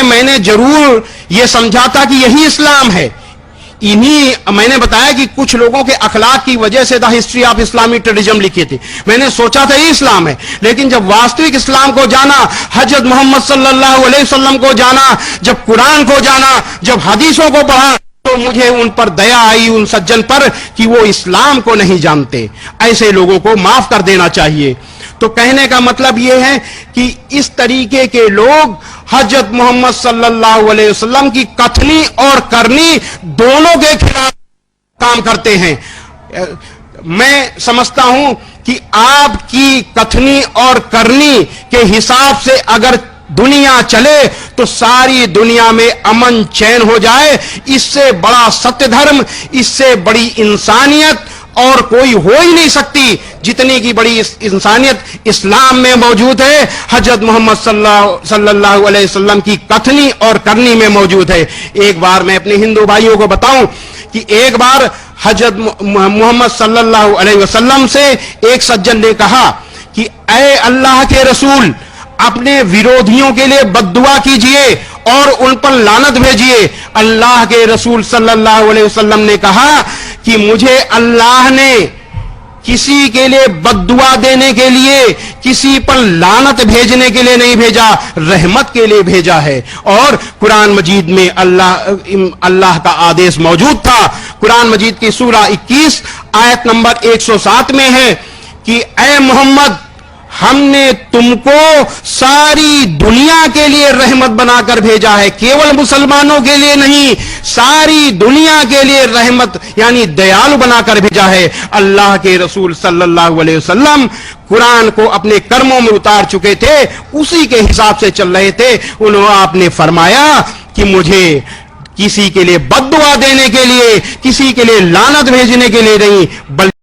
میں نے ضرور یہ سمجھا تھا کہ یہی اسلام ہے. میں نے بتایا کہ کچھ لوگوں کے اخلاق کی وجہ سے دا ہسٹری آف اسلامی ٹریڈیزم لکھی تھی. میں نے سوچا تھا یہ اسلام ہے, لیکن جب واستوک اسلام کو جانا, حضرت محمد صلی اللہ علیہ وسلم کو جانا, جب قرآن کو جانا, جب حدیثوں کو پڑھا, تو مجھے ان پر دیا آئی, ان سجن پر, کہ وہ اسلام کو نہیں جانتے. ایسے لوگوں کو معاف کر دینا چاہیے. تو کہنے کا مطلب یہ ہے کہ اس طریقے کے لوگ حضرت محمد صلی اللہ علیہ وسلم کی کتھنی اور کرنی دونوں کے خلاف کام کرتے ہیں. میں سمجھتا ہوں کہ آپ کی کتھنی اور کرنی کے حساب سے اگر دنیا چلے تو ساری دنیا میں امن چین ہو جائے. اس سے بڑا ستیہ دھرم, اس سے بڑی انسانیت اور کوئی ہو ہی نہیں سکتی. جتنی کی بڑی انسانیت اسلام میں موجود ہے, حضرت محمد صلی اللہ علیہ وسلم کی کتھنی اور کرنی میں موجود ہے. ایک بار میں اپنے ہندو بھائیوں کو بتاؤں کہ ایک بار حضرت محمد صلی اللہ علیہ وسلم سے ایک سجن نے کہا کہ اے اللہ کے رسول, اپنے ویرودھیوں کے لیے بد دعا کیجئے اور ان پر لعنت بھیجئے. اللہ کے رسول صلی اللہ علیہ وسلم نے کہا کہ مجھے اللہ نے کسی کے لیے بد دعا دینے کے لیے, کسی پر لعنت بھیجنے کے لیے نہیں بھیجا, رحمت کے لیے بھیجا ہے. اور قرآن مجید میں اللہ کا آدیش موجود تھا. قرآن مجید کی سورہ 21 آیت نمبر 107 میں ہے کہ اے محمد, ہم نے تم کو ساری دنیا کے لیے رحمت بنا کر بھیجا ہے, کیول مسلمانوں کے لیے نہیں, ساری دنیا کے لیے رحمت یعنی دیالو بنا کر بھیجا ہے. اللہ کے رسول صلی اللہ علیہ وسلم قرآن کو اپنے کرموں میں اتار چکے تھے, اسی کے حساب سے چل رہے تھے. آپ نے فرمایا کہ مجھے کسی کے لیے بد دعا دینے کے لیے, کسی کے لیے لعنت بھیجنے کے لیے نہیں, بلکہ